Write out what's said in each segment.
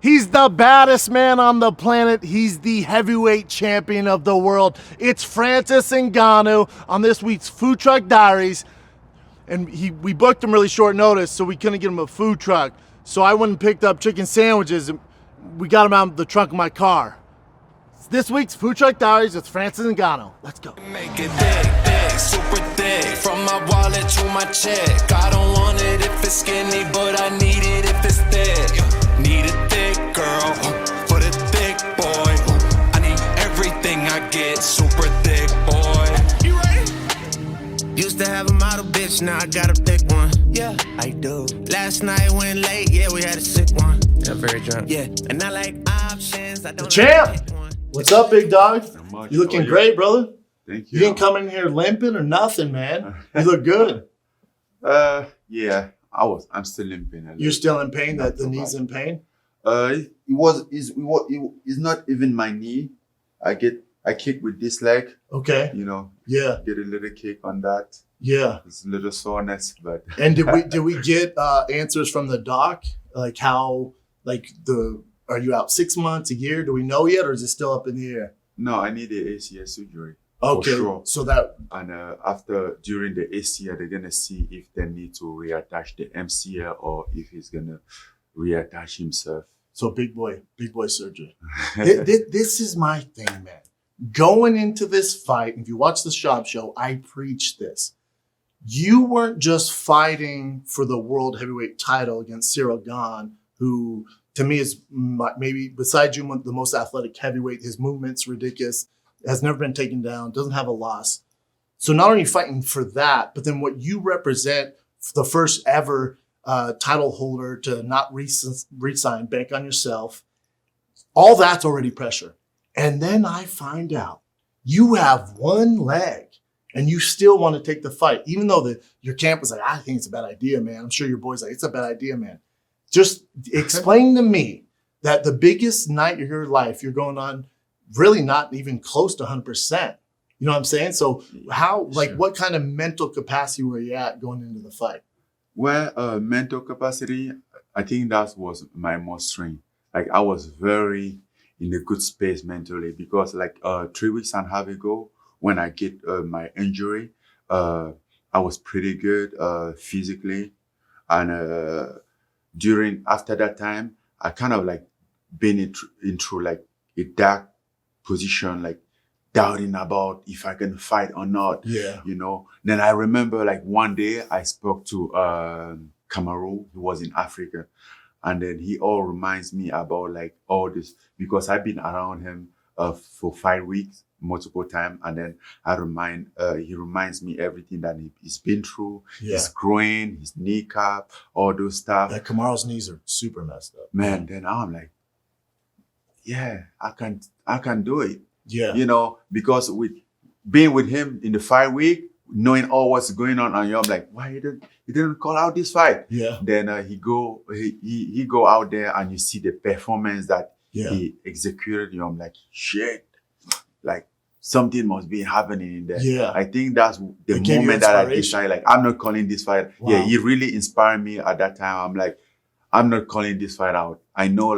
He's the baddest man on the planet. He's the heavyweight champion of the world. It's Francis Ngannou on this week's Food Truck Diaries. And we booked him really short notice, so we couldn't get him a food truck. So I went and picked up chicken sandwiches, and we got him out of the trunk of my car. It's this week's Food Truck Diaries with Francis Ngannou. Let's go. Make it big, super thick. From my wallet to my check. I don't want it if it's skinny, but I need it if it's thick. Need a thick girl for the thick boy. I need everything I get, super thick boy. You ready? Used to have a model bitch, now I got a thick one. Yeah, I do. Last night went late, yeah, we had a sick one. Yeah, very drunk. Yeah, and I like options. I don't The champ! What's up, big dog? You looking you? great, brother. Thank you. You didn't come in here limping or nothing, man. You look good. Yeah, I'm still in pain. You're still in pain? That the knee's in pain? It's not even my knee. I kick with this leg. Okay. Yeah. Get a little kick on that. Yeah. It's a little soreness, but. And did we get answers from the doc? Like how, are you out 6 months, a year? Do we know yet, or is it still up in the air? No, I need the ACL surgery. Okay. For sure. So that. And during the ACL, they're gonna see if they need to reattach the MCL or if he's gonna reattach himself. So big boy surgery. This is my thing, man. Going into this fight, if you watch the Schaub show, I preach this. You weren't just fighting for the world heavyweight title against Cyril Gane, who to me is maybe, besides you, the most athletic heavyweight. His movement's ridiculous, has never been taken down, doesn't have a loss. So not only fighting for that, but then what you represent, the first ever title holder to not re-sign, bank on yourself, all that's already pressure. And then I find out you have one leg and you still want to take the fight, even though your camp was like, I think it's a bad idea, man. I'm sure your boy's like, it's a bad idea, man. Just explain to me that the biggest night of your life you're going on, really not even close to 100%. You know what I'm saying? So how, Sure. what kind of mental capacity were you at going into the fight? Well, mental capacity, I think that was my most strength. Like I was very in a good space mentally because 3 weeks and a half ago, when I get my injury, I was pretty good physically. And after that time, I kind of been into a dark position, doubting about if I can fight or not. Yeah. Then I remember one day I spoke to Cameroon. He was in Africa. And then he all reminds me about all this because I've been around him for 5 weeks, multiple times. And then he reminds me everything that he's been through, his groin, his kneecap, all those stuff. Yeah, Kamaru's knees are super messed up. Man, then I'm like, yeah, I can do it. Yeah. Because with being with him in the 5 week, knowing all what's going on, and I'm like, why he didn't call out this fight? Yeah. Then he go out there and you see the performance that he executed. I'm like, shit, something must be happening in there. Yeah. I think that's the It gave you moment that I inspiration. decided, I'm not calling this fight. Wow. Yeah, he really inspired me at that time. I'm like, I'm not calling this fight out. I know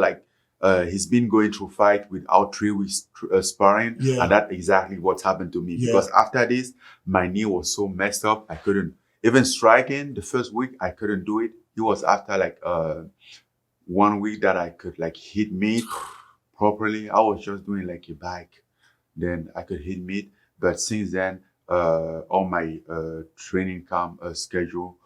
he's been going through fight without 3 weeks sparring. Yeah. And that's exactly what's happened to me. Yeah. Because after this, my knee was so messed up. I couldn't, even striking the first week, I couldn't do it. It was after 1 week that I could hit meat properly. I was just doing a bike. Then I could hit meat. But since then, all my training camp schedule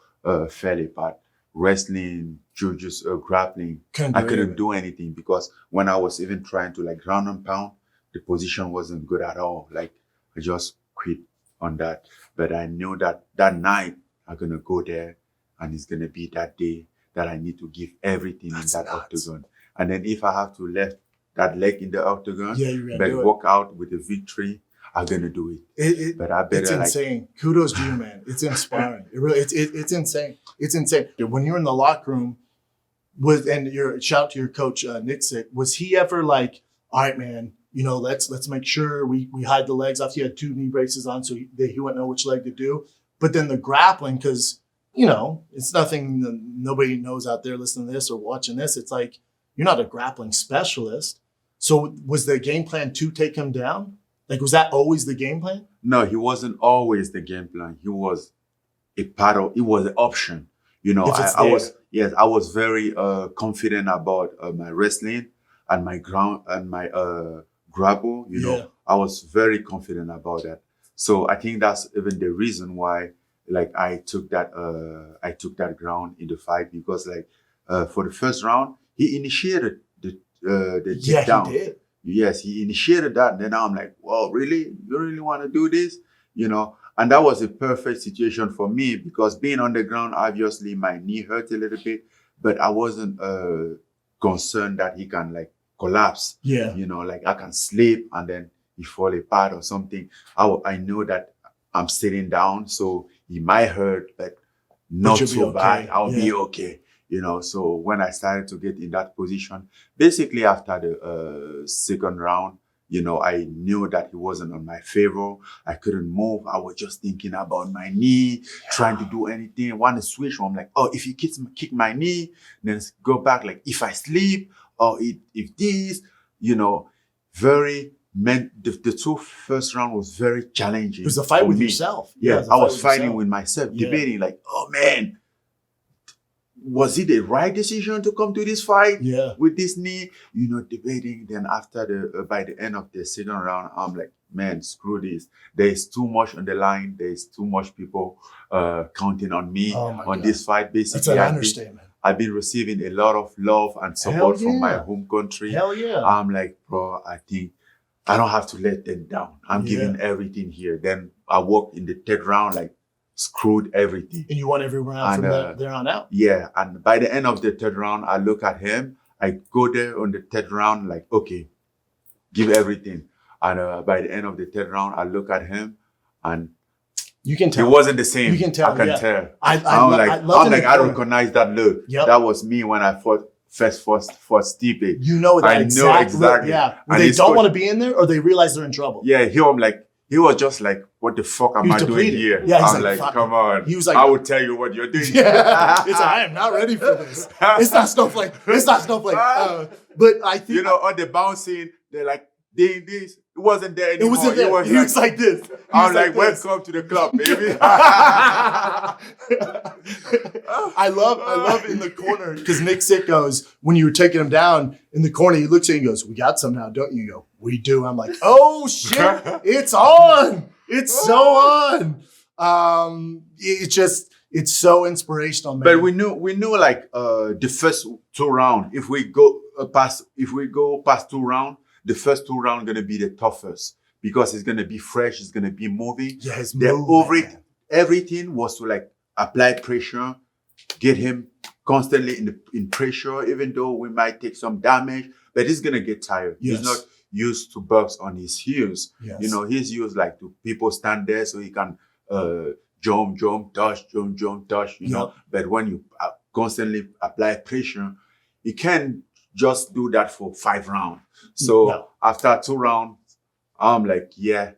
fell apart. Wrestling, jiu-jitsu, grappling, I couldn't do anything because when I was even trying to ground and pound, the position wasn't good at all. I just quit on that. But I knew that night I'm going to go there and it's going to be that day that I need to give everything in that octagon. And then if I have to left that leg in the octagon, but walk out with a victory, I'm gonna do it. But I better. It's insane. Kudos to you, man. It's inspiring. It's insane. It's insane. When you're in the locker room shout out to your coach Thiccc, was he ever all right, man? Let's make sure we hide the legs off. He had 2 knee braces on, so he wouldn't know which leg to do. But then the grappling, because it's nothing nobody knows out there listening to this or watching this. It's you're not a grappling specialist. So was the game plan to take him down? Like, was that always the game plan? No, he wasn't always the game plan. He was a part of, it was an option. You know, I was very confident about my wrestling and my ground and my grapple. You know, I was very confident about that. So I think that's even the reason why, like, I took that ground in the fight, because like for the first round he initiated the takedown. He did. Yes, he initiated that. And then I'm like, "Whoa, really? You really want to do this?" You know, and that was a perfect situation for me, because being on the ground, obviously my knee hurt a little bit, but I wasn't concerned that he can like collapse. Yeah. You know, like I can sleep and then he fall apart or something. I know that I'm sitting down, so he might hurt, but not so bad. I'll be okay. You know, so when I started to get in that position, basically after the second round, you know, I knew that he wasn't on my favor. I couldn't move. I was just thinking about my knee, trying to do anything. I want to switch. I'm like, oh, if he kick my knee, then go back. Like if I sleep, or if this, you know, the two first round was very challenging. It was a fight with yourself. Yeah, I was fighting with myself, debating like, oh man, was it the right decision to come to this fight with this knee? You know, debating. Then after by the end of the second round, I'm like, man, screw this. There's too much on the line. There's too much people counting on me on this fight. Basically, that's an understatement. I've been receiving a lot of love and support from my home country. Hell yeah. I'm like, bro, I think I don't have to let them down. I'm giving everything here. Then I walked in the third round, like, screwed everything. And you won every round from there on out? Yeah. And by the end of the third round, I look at him. I go there on the third round, like, okay, give everything. And by the end of the third round, I look at him and you can tell. It wasn't the same. You can tell. I can tell. I recognize that look. Yep. That was me when I fought Stipe. You know that I know exactly. Yeah. They don't want to be in there, or they realize they're in trouble. Yeah, he was just like, what the fuck am I doing here? Yeah, I'm like, come on. He was like, I will tell you what you're doing. Yeah. It's like, I am not ready for this. It's not snowflake. But I think, you know, on the bouncing, they're like, doing this. It wasn't there anymore. It wasn't there. He was like this. I'm like, welcome to the club, baby. I love in the corner, because Nick Thiccc goes, when you were taking him down in the corner, he looks at you and goes, we got some now, don't you? You go, we do. I'm like, oh shit, it's on. It's so on. It's so inspirational, man. But we knew like the first two rounds, if we go past 2 rounds, the first 2 rounds gonna be the toughest, because it's gonna be fresh, it's gonna be moving. Yeah, it's moving. Everything was to like apply pressure, get him constantly in pressure, even though we might take some damage, but he's gonna get tired. Yes. He's not used to box on his heels. Yes. You know, he's used like to people stand there so he can jump, touch, you know. But when you constantly apply pressure, you can't just do that for 5 rounds. So after 2 rounds, I'm like, yeah,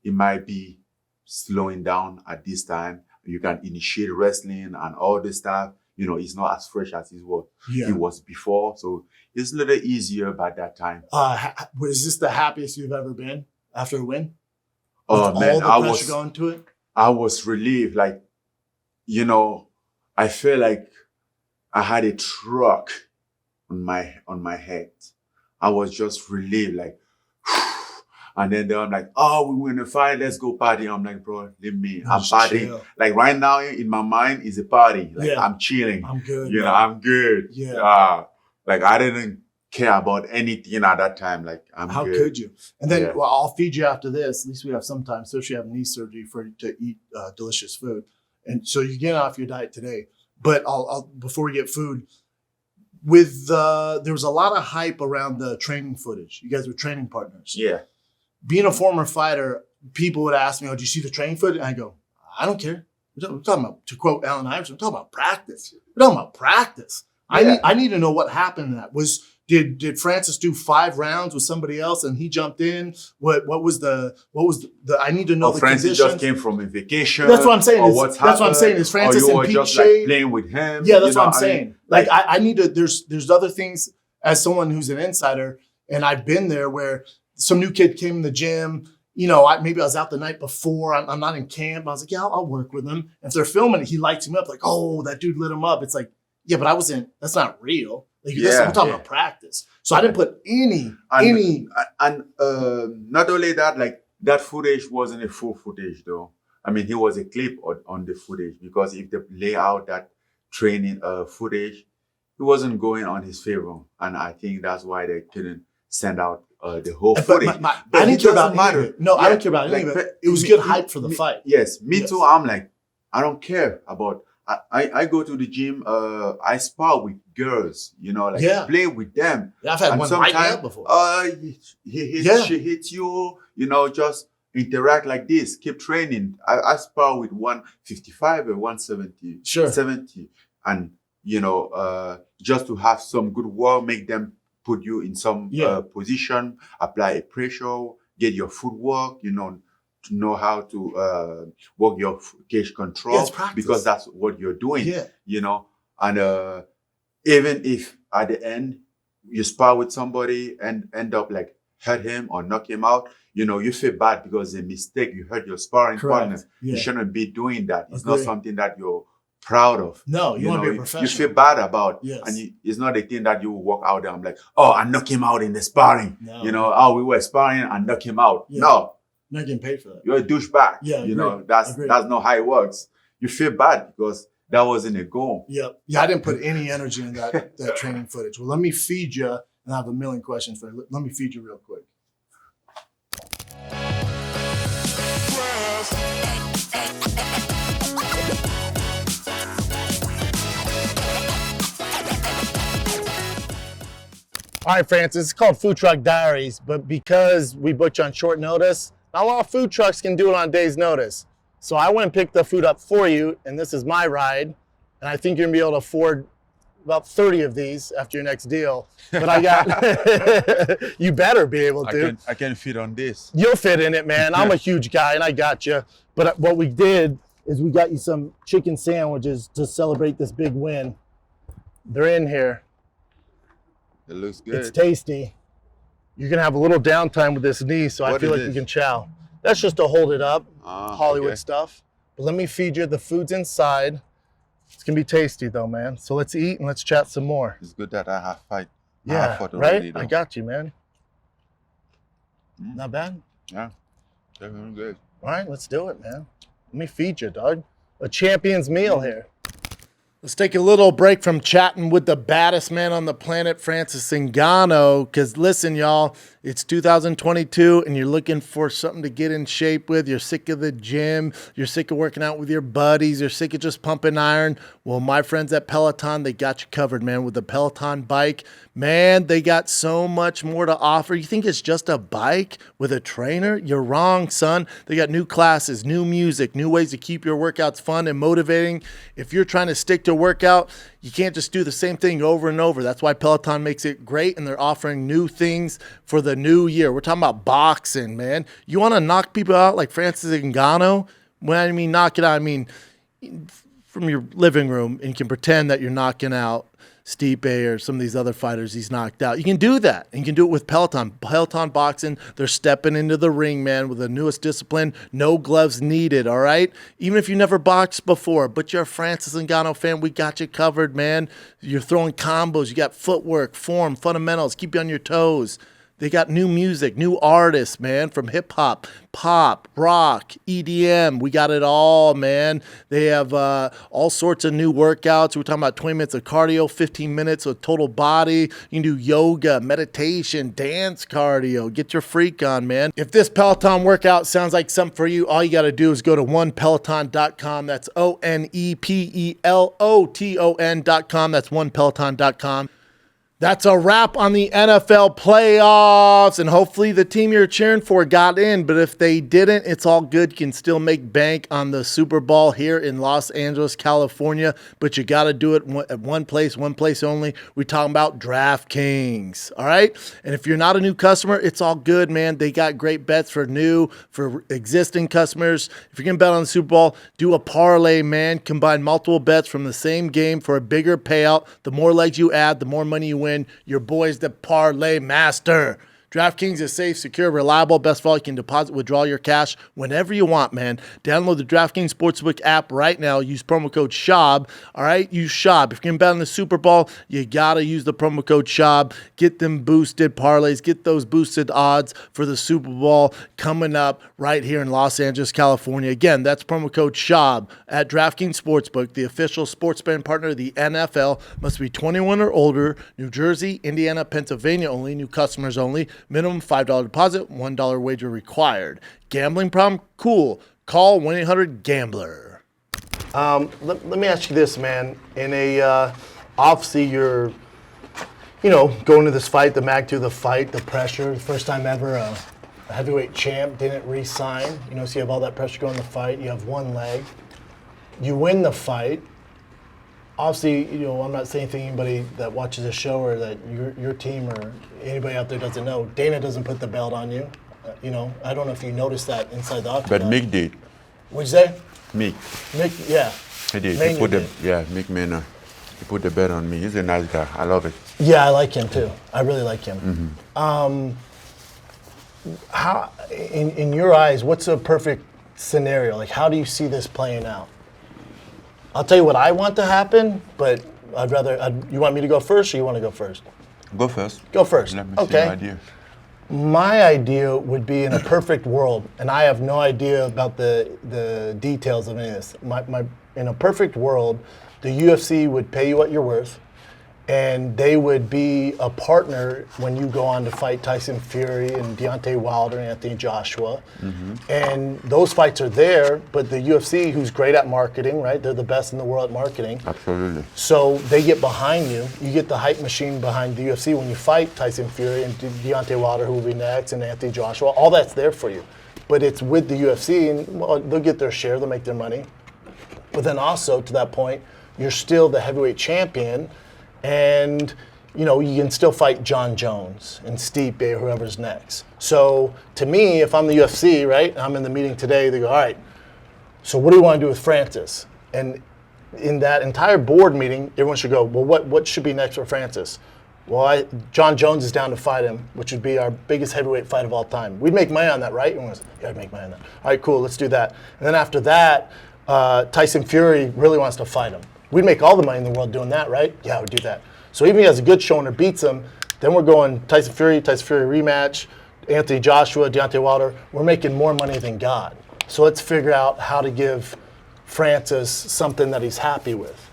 it might be slowing down at this time. You can initiate wrestling and all this stuff. You know, it's not as fresh as it was before. So it's a little easier by that time. Was this the happiest you've ever been after a win? Oh man, all the pressure going to it? I was relieved. Like, you know, I feel like I had a truck on my head. I was just relieved, like, and then I'm like, oh, we win a fight, let's go party. I'm like, bro, leave me. I'm partying. Chill. Like right now in my mind is a party. Like I'm chilling. I'm good. You know, I'm good. Yeah. Like I didn't care about anything at that time. Like I'm How good. could you? And then well, I'll feed you after this. At least we have some time, especially having knee surgery, to eat delicious food. And so you get off your diet today. But I'll before we get food, there was a lot of hype around the training footage. You guys were training partners. Yeah. Being a former fighter, people would ask me, "Oh, do you see the training footage?" And I go, "I don't care. We're talking about," to quote Allen Iverson, "we're talking about practice. We're talking about practice. Yeah. I need to know what happened in that. Did Francis do 5 rounds with somebody else and he jumped in? What was the I need to know the Francis conditions. just came from a vacation. That's what I'm saying. That's what I'm saying. Is Francis or you in were peak just shape? like playing with him? Yeah, that's what I'm saying. Like I need to. There's other things as someone who's an insider, and I've been there where some new kid came in the gym. Maybe I was out the night before. I'm not in camp. I was like, yeah, I'll work with him. If they're filming it, he lights him up like, oh, that dude lit him up. It's like, yeah, but I wasn't. That's not real. Like, I'm talking about practice. So I didn't put any. And not only that, like that footage wasn't a full footage though. I mean, he was a clip on the footage, because if they lay out that training footage, it wasn't going on his favor, and I think that's why they couldn't send out the whole footage. But I didn't care about any of it. No, I don't care about any of it. It was good hype for the fight. Yes, me too. I'm like, I don't care about. I go to the gym. I spar with girls. Play with them. Yeah, I've had one right up before. She hits you. Just interact like this. Keep training. I spar with 155 or 170. Sure. 70, and just to have some good work, make them put you in some position, apply a pressure, get your footwork, to know how to work your cage control, because that's what you're doing, and even if at the end you spar with somebody and end up like hurt him or knock him out, you feel bad because it's a mistake. You hurt your sparring partner. You shouldn't be doing that. It's not something that you're proud of. No, you want to be a professional. You feel bad about, and it's not a thing that you walk out there. I'm like, oh, I knock him out in the sparring. No. We were sparring and knock him out. Yeah. No, you're not getting paid for that. You're a douchebag. Yeah, that's not how it works. You feel bad because that wasn't a goal. Yeah, I didn't put any energy in that training footage. Well, let me feed you, and I have a million questions for you. Let me feed you real quick. All right, Francis, it's called Food Truck Diaries, but because we booked you on short notice, not a lot of food trucks can do it on a day's notice. So I went and picked the food up for you, and this is my ride, and I think you're gonna be able to afford about 30 of these after your next deal. But I got, you better be able to. I can fit on this. You'll fit in it, man. I'm a huge guy, and I got you. But what we did is we got you some chicken sandwiches to celebrate this big win. They're in here. It looks good. It's tasty. You're going to have a little downtime with this knee, so I feel like we can chow. That's just to hold it up, Hollywood stuff. But let me feed you. The food's inside. It's going to be tasty, though, man. So let's eat and let's chat some more. It's good that I have fight. Yeah, right? Already, I got you, man. Not bad? Yeah, definitely good. All right, let's do it, man. Let me feed you, dog. A champion's meal here. Let's take a little break from chatting with the baddest man on the planet, Francis Ngannou, because listen, y'all, it's 2022 and you're looking for something to get in shape with. You're sick of the gym. You're sick of working out with your buddies. You're sick of just pumping iron. Well, my friends at Peloton, they got you covered, man, with the Peloton bike. Man, they got so much more to offer. You think it's just a bike with a trainer? You're wrong, son. They got new classes, new music, new ways to keep your workouts fun and motivating. If you're trying to stick to a workout, you can't just do the same thing over and over. That's why Peloton makes it great, and they're offering new things for the new year. We're talking about boxing, man. You want to knock people out like Francis Ngannou? When I mean knock it out, I mean from your living room, and you can pretend that you're knocking out Stipe or some of these other fighters he's knocked out. You can do that. And you can do it with Peloton. Peloton Boxing, they're stepping into the ring, man, with the newest discipline. No gloves needed, all right? Even if you never boxed before, but you're a Francis Ngannou fan, we got you covered, man. You're throwing combos. You got footwork, form, fundamentals, keep you on your toes. They got new music, new artists, man, from hip-hop, pop, rock, EDM. We got it all, man. They have all sorts of new workouts. We're talking about 20 minutes of cardio, 15 minutes of total body. You can do yoga, meditation, dance cardio. Get your freak on, man. If this Peloton workout sounds like something for you, all you got to do is go to onepeloton.com. That's ONEPELOTON.com. That's onepeloton.com. That's a wrap on the NFL playoffs, and hopefully the team you're cheering for got in, but if they didn't, it's all good. You can still make bank on the Super Bowl here in Los Angeles, California, but you got to do it at one place only. We're talking about DraftKings, all right? And if you're not a new customer, it's all good, man. They got great bets for existing customers. If you're going to bet on the Super Bowl, do a parlay, man. Combine multiple bets from the same game for a bigger payout. The more legs you add, the more money you win. win. Your boy's the parlay master. DraftKings is safe, secure, reliable. Best of all, you can deposit, withdraw your cash whenever you want, man. Download the DraftKings Sportsbook app right now. Use promo code Schaub. All right, use Schaub. If you're going to bet on the Super Bowl, you got to use the promo code Schaub. Get them boosted parlays. Get those boosted odds for the Super Bowl coming up right here in Los Angeles, California. Again, that's promo code Schaub at DraftKings Sportsbook, the official sports betting partner of the NFL. Must be 21 or older. New Jersey, Indiana, Pennsylvania only. New customers only. Minimum $5 deposit, $1 wager required. Gambling problem? Cool. Call 1-800-GAMBLER. Let me ask you this, man. In a, obviously you're, going to this fight, the magnitude of the fight, the pressure, the first time ever a heavyweight champ didn't re-sign. So you have all that pressure going in the fight. You have one leg. You win the fight. Obviously, I'm not saying anything anybody that watches the show or that your team or anybody out there doesn't know. Dana doesn't put the belt on you. I don't know if you noticed that inside the octagon. But Mick did. What'd you say? Mick, yeah. He did. Mick Maynard. He put the belt on me. He's a nice guy. I love it. Yeah, I like him too. I really like him. Mm-hmm. How, in your eyes, what's a perfect scenario? Like, how do you see this playing out? I'll tell you what I want to happen, but you want me to go first or you want to go first? Go first. Go first. Let me okay. see your idea. My idea would be in a perfect world, and I have no idea about the details of any of this. In a perfect world, the UFC would pay you what you're worth, and they would be a partner when you go on to fight Tyson Fury and Deontay Wilder and Anthony Joshua. Mm-hmm. And those fights are there, but the UFC, who's great at marketing, right? They're the best in the world at marketing. Absolutely. So they get behind you. You get the hype machine behind the UFC when you fight Tyson Fury and Deontay Wilder, who will be next, and Anthony Joshua. All that's there for you. But it's with the UFC, and they'll get their share, they'll make their money. But then also, to that point, you're still the heavyweight champion, and you can still fight John Jones and Stipe or whoever's next. So to me, if I'm the UFC, right, I'm in the meeting today, they go, all right, so what do you want to do with Francis? And in that entire board meeting, everyone should go, well, what should be next for Francis? Well, John Jones is down to fight him, which would be our biggest heavyweight fight of all time. We'd make money on that, right? Everyone goes, yeah, I'd make money on that. All right, cool, let's do that. And then after that, Tyson Fury really wants to fight him. We'd make all the money in the world doing that, right? Yeah, we'd do that. So even if he has a good showing or beats him, then we're going Tyson Fury rematch, Anthony Joshua, Deontay Wilder. We're making more money than God. So let's figure out how to give Francis something that he's happy with.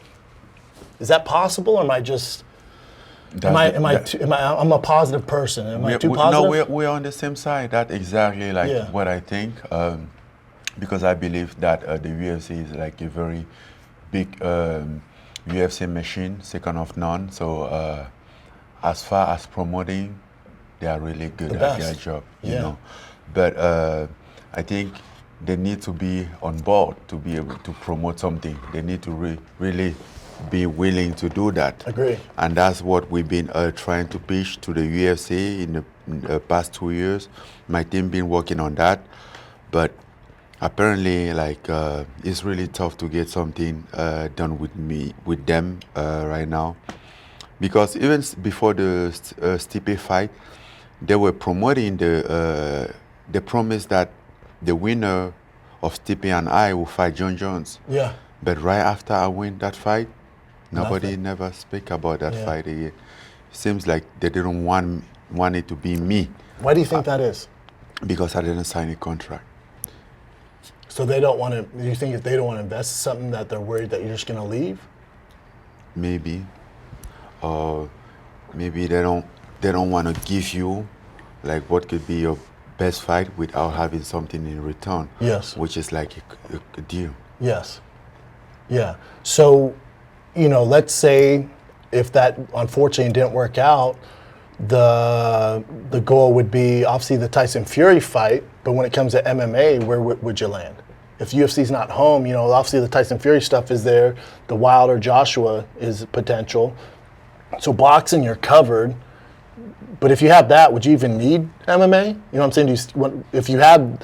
Is that possible, or am I just? I'm a positive person. Am I too positive? No, we're on the same side. That's exactly what I think. Because I believe that the UFC is like a very big UFC machine, second of none. So as far as promoting, they are really good at their job, you know. But I think they need to be on board to be able to promote something. They need to really be willing to do that. Agree. And that's what we've been trying to pitch to the UFC in the past 2 years. My team been working on that, but apparently, it's really tough to get something done with them right now, because even before the Stipe fight, they were promoting they promised that the winner of Stipe and I will fight John Jones. Yeah. But right after I win that fight, nobody never speak about that fight again. Seems like they didn't want it to be me. Why do you think that is? Because I didn't sign a contract. So they don't want to. Do you think if they don't want to invest in something that they're worried that you're just going to leave? Maybe, or maybe they don't want to give you like what could be your best fight without having something in return. Yes. Which is like a deal. Yes. Yeah. So, let's say if that unfortunately didn't work out, the goal would be obviously the Tyson Fury fight. But when it comes to MMA, where would you land? If UFC's not home, obviously the Tyson Fury stuff is there. The Wilder Joshua is potential. So boxing, you're covered. But if you have that, would you even need MMA? You know what I'm saying? If you had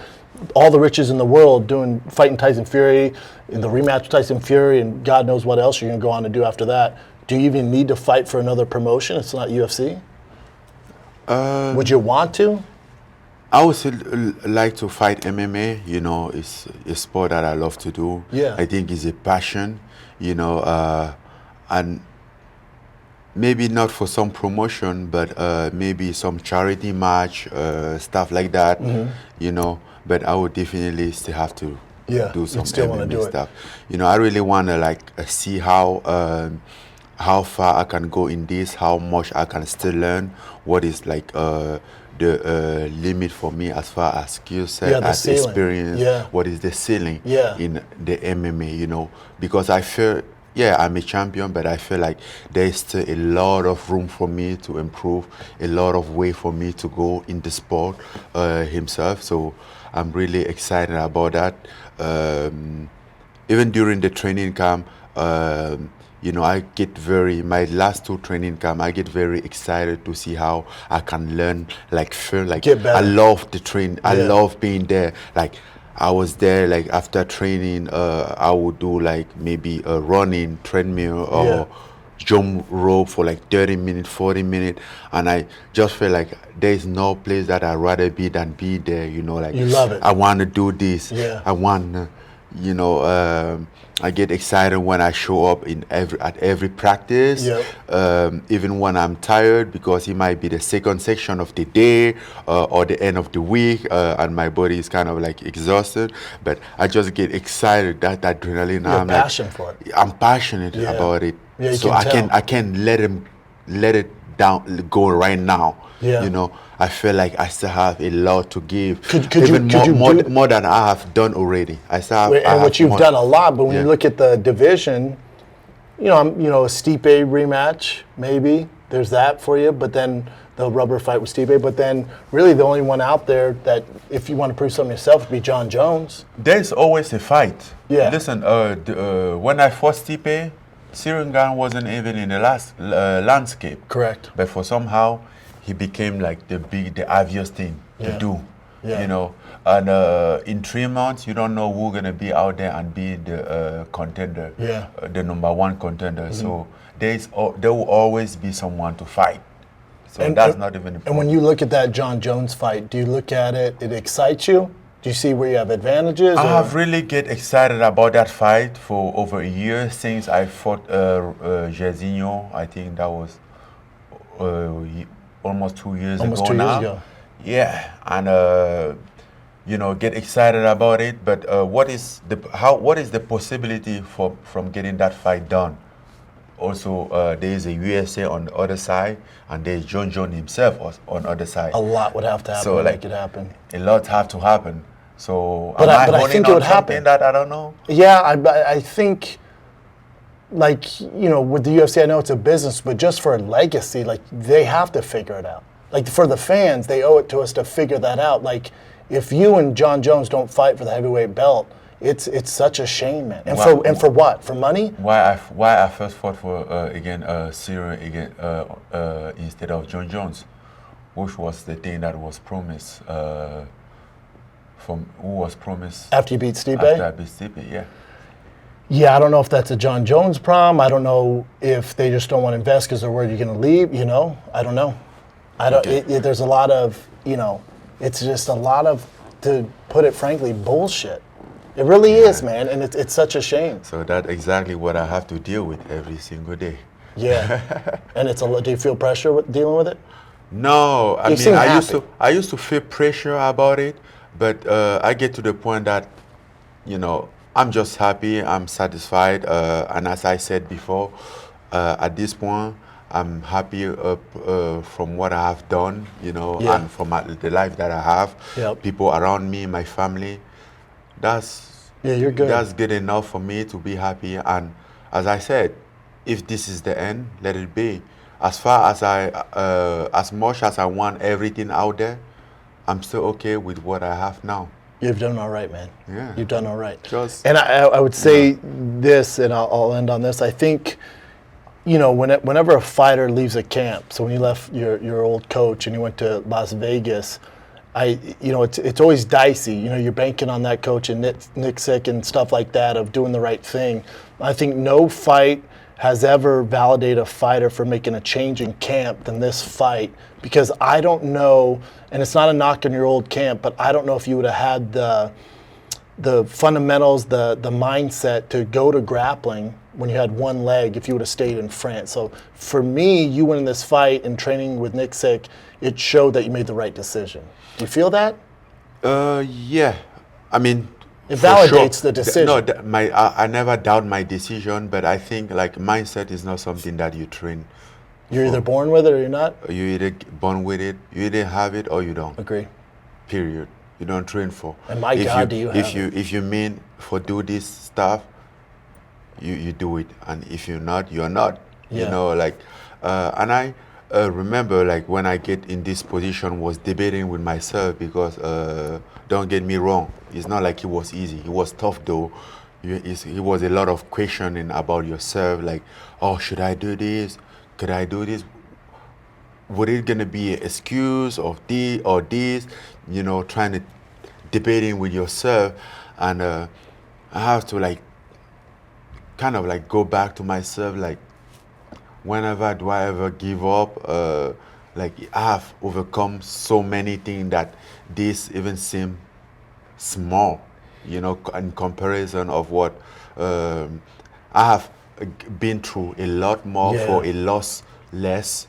all the riches in the world fighting Tyson Fury, in the rematch with Tyson Fury, and God knows what else you're going to go on to do after that, Do you even need to fight for another promotion? It's not UFC. Would you want to? I would still like to fight MMA. You know, it's a sport that I love to do. Yeah. I think it's a passion. You know, and maybe not for some promotion, but maybe some charity match, stuff like that. You know, but I would definitely still have to do some still wanna MMA do it. stuff. You know, I really want to like see how far I can go in this, how much I can still learn, what is like the limit for me as far as skill set, the as ceiling. experience, what is the ceiling Yeah. in the MMA, you know, because I feel, yeah, I'm a champion, but I feel like there's still a lot of room for me to improve, a lot of way for me to go in the sport himself. So I'm really excited about that. Even during the training camp, you know, my last 2 training camp, I get very excited to see how I can learn, like feel like Get better. I love the train. I Yeah. love being there. Like I was there, like after training, I would do like maybe a running treadmill or jump rope for like 30 minutes, 40 minutes. And I just feel like there's no place that I'd rather be than be there, you know, like You love it. I want to do this. Yeah. I want, you know, I get excited when I show up at every practice, even when I'm tired, because it might be the second section of the day or the end of the week, and my body is kind of like exhausted. But I just get excited, that adrenaline. You're I'm passion for it. I'm passionate about it, Yeah, you so can I can't let it down go right now. Yeah. You know, I feel like I still have a lot to give. Could even you more than I have done already. I still have, And what you've done a lot, but when you Yeah. look at the division, you know, a Stipe rematch, maybe there's that for you. But then the rubber fight with Stipe. But then really the only one out there that, if you want to prove something yourself, would be John Jones. There's always a fight. Yeah. Listen, when I fought Stipe, Ngannou wasn't even in the last landscape. Correct. But for somehow, he became like the obvious thing to do. Yeah. You know, and in 3 months, you don't know who's gonna be out there and be the contender, the number 1 contender. So there will always be someone to fight. So that's not even. And when you look at that John Jones fight, do you look at it? It excites you? Do you see where you have advantages? I have really get excited about that fight for over a year since I fought Jairzinho. I think that was almost 2 years Almost ago 2 years now. ago. Yeah, and you know, get excited about it. But what is the possibility from getting that fight done? Also, there is a USA on the other side, and there's John Jones himself on the other side. A lot would have to happen to make it happen. A lot have to happen. So, But I think it would happen. That I don't know. Yeah, I think, like, you know, with the UFC, I know it's a business, but just for a legacy, like, they have to figure it out. Like, for the fans, they owe it to us to figure that out. Like, if you and John Jones don't fight for the heavyweight belt, it's such a shame, man. And for what? For money? Why I first fought for Cyril again instead of John Jones, which was the thing that was promised After you beat Stipe? After I beat Stipe, yeah. Yeah, I don't know if that's a John Jones problem. I don't know if they just don't want to invest because they're worried you're going to leave. You know, I don't know. There's a lot of, you know, it's just a lot of, to put it frankly, bullshit. It really is, man, and it's such a shame. So that's exactly what I have to deal with every single day. Yeah, and do you feel pressure with dealing with it? No, I seem mean, I happy. used to feel pressure about it, but I get to the point that, you know, I'm just happy, I'm satisfied, and as I said before, at this point, I'm happy from what I have done, you know, and from the life that I have, people around me, my family. You're good. That's good enough for me to be happy. And as I said, if this is the end, let it be. As far as as much as I want everything out there, I'm still okay with what I have now. You've done all right, man. Yeah. You've done all right. And I would say this, and I'll end on this. I think, you know, whenever a fighter leaves a camp, so when you left your old coach and you went to Las Vegas, you know, it's always dicey. You know, you're banking on that coach and Thiccc and stuff like that of doing the right thing. I think no fight has ever validated a fighter for making a change in camp than this fight, because I don't know, and it's not a knock on your old camp, but I don't know if you would have had the fundamentals, the mindset to go to grappling when you had one leg if you would have stayed in France. So for me, you winning this fight and training with Thiccc, it showed that you made the right decision. Do you feel that? Yeah. I mean, It for validates sure. the decision. I never doubt my decision, but I think like mindset is not something that you train. You're either born with it or you're not? You either born with it, you either have it or you don't. Agree. Period. You don't train for. And my God, do you have it. If you mean for do this stuff, you do it, and if you're not, you're not. Yeah. You know, like, and I remember like when I get in this position was debating with myself because don't get me wrong, it's not like it was easy. It was tough though. It was a lot of questioning about yourself, like, oh, should I do this? Could I do this? Would it gonna be an excuse of this or this? You know, trying to debating with yourself, and I have to like kind of like go back to myself, like whenever do I ever give up? Like I have overcome so many things that this even seem small, you know, in comparison of what I have been through a lot more for a loss less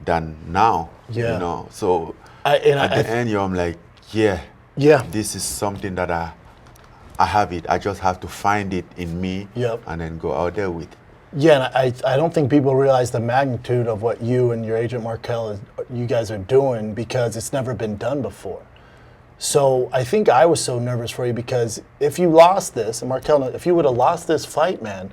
than now. Yeah. You know, so At at the end, I'm like, yeah, this is something that I have it. I just have to find it in me and then go out there with it. Yeah, and I don't think people realize the magnitude of what you and your agent Markel, you guys are doing, because it's never been done before. So I think I was so nervous for you, because if you lost this, and Markel, if you would have lost this fight, man,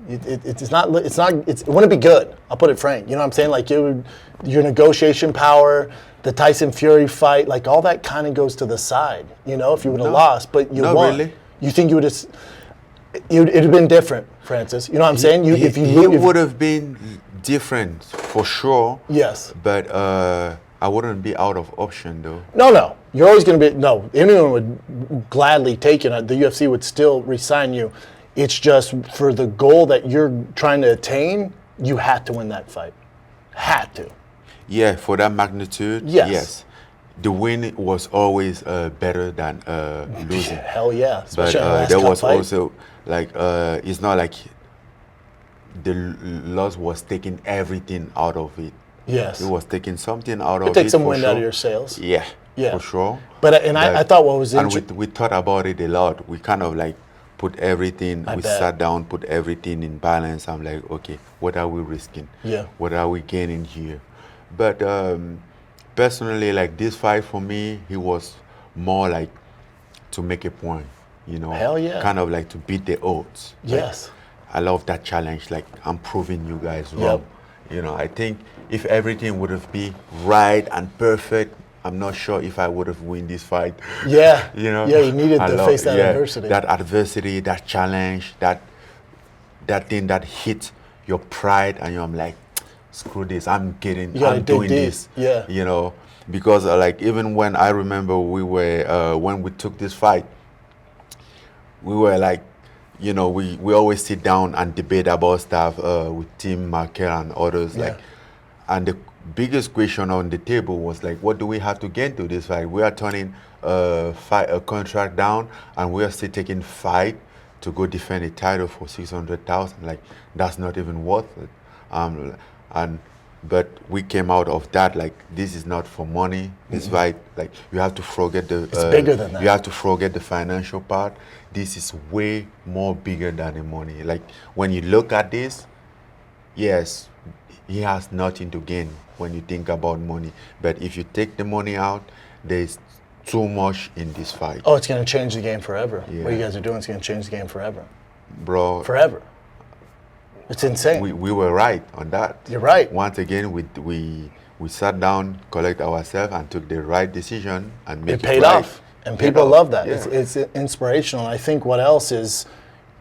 it wouldn't be good. I'll put it frank. You know what I'm saying? Like your negotiation power, the Tyson Fury fight, like all that kind of goes to the side. You know, if you would have lost, but you won. Really. You think you would have? It'd have been different, Francis. You know what I'm saying? He would have been different for sure. Yes. But I wouldn't be out of option though. No. You're always going to be. No, anyone would gladly take it. The UFC would still re-sign you. It's just for the goal that you're trying to attain, you had to win that fight. Had to. Yeah, for that magnitude, yes. The win was always better than losing. Hell yeah. But there was also like it's not like the loss was taking everything out of it. Yes. It was taking something out of it. Take some wind out of your sails. Yeah, for sure. But I thought what was interesting. And we thought about it a lot. We kind of like put everything. Sat down, put everything in balance. I'm like, okay, what are we risking? Yeah. What are we gaining here? But personally, like this fight for me, he was more like to make a point, you know. Hell yeah. Kind of like to beat the odds. Yes. Like, I love that challenge. Like I'm proving you guys wrong. You know, I think if everything would have been right and perfect, I'm not sure if I would have won this fight. Yeah. You know. Yeah, you needed to face that adversity. That adversity, that challenge, that thing that hit your pride, and I'm like, screw this, I'm doing this. Yeah. You know, because like even when I remember we were when we took this fight, we were like, you know, we always sit down and debate about stuff with Tim Markel and others, like, and the biggest question on the table was like, what do we have to gain to this fight? We are turning a contract down, and we are still taking fight to go defend a title for 600,000. Like that's not even worth it. But we came out of that like, this is not for money. This fight, like, you have to forget the. It's bigger than that. You have to forget the financial part. This is way more bigger than the money. Like when you look at this, yes, he has nothing to gain when you think about money. But if you take the money out, there's too much in this fight. Oh, it's going to change the game forever. Yeah. What you guys are doing is going to change the game forever. Bro. Forever. It's insane. We were right on that. You're right. Once again, we sat down, collect ourselves, and took the right decision and made it paid right. off. And people love that. Yeah. It's inspirational. I think what else is,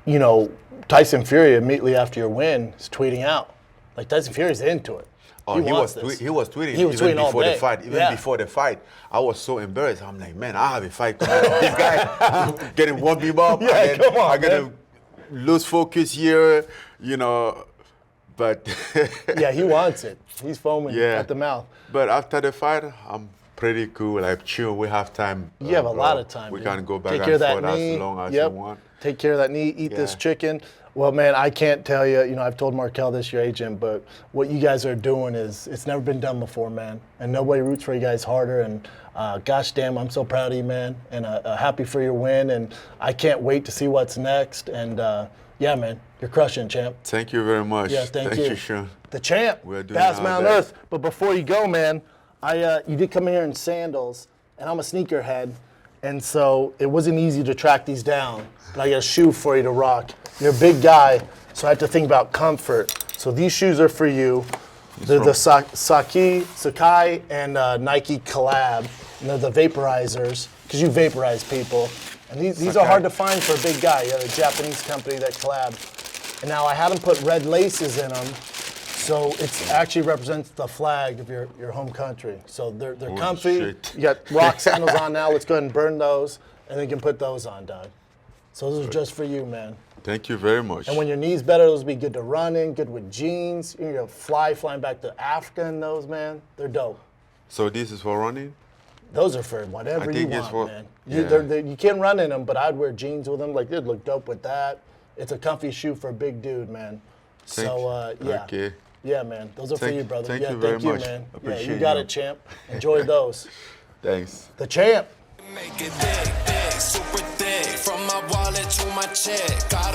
you know, Tyson Fury immediately after your win is tweeting out. Like Tyson Fury's into it. Oh, he was tweeting He was even tweeting before all the day. fight. Even before the fight, I was so embarrassed. I'm like, man, I have a fight coming up. This guy getting one beat up. Yeah, come on, I'm gonna lose focus here. you know, but Yeah, he wants it. He's foaming Yeah. at the mouth. but after the fight, I'm pretty cool. Like chill, we have time. You have a lot of time. We dude. can go back Take care of and that forth knee. as long as Yep. you want. Take care of that knee. Eat this Yeah. chicken. Well, man, I can't tell you. You know, I've told Markel this, your agent, but what you guys are doing it's never been done before, man. And nobody roots for you guys harder. And gosh damn, I'm so proud of you, man. And happy for your win. And I can't wait to see what's next. And yeah, man, you're crushing, champ. Thank you very much. Yeah, thank you. you, Sean. The champ, We're doing Bass our Mountain best. Earth. But before you go, man, you did come in here in sandals, and I'm a sneakerhead, and so it wasn't easy to track these down. But I got a shoe for you to rock. You're a big guy, so I have to think about comfort. So these shoes are for you. They're the Sakai and Nike collab, and they're the vaporizers, because you vaporize people. And these are hard to find for a big guy. You have a Japanese company that collabed. And now I had them put red laces in them, so it actually represents the flag of your home country. So they're Holy comfy. shit. You got rock sandals on now. Let's go ahead and burn those, and then you can put those on, Doug. So those are just for you, man. Thank you very much. And when your knee's better, those will be good to run in, good with jeans. You're gonna flying back to Africa in those, man. They're dope. So this is for running? Those are for whatever you think it's want, for- man. yeah. You can run in them, but I'd wear jeans with them. Like, they'd look dope with that. It's a comfy shoe for a big dude, man. So, yeah. Okay. Yeah, man. Those are for you, brother. thank yeah, you very thank you, much. man. Yeah, Appreciate you got you. it, champ. Enjoy those. Thanks. The champ. Make it thick, thick, super thick. From my wallet to my check. I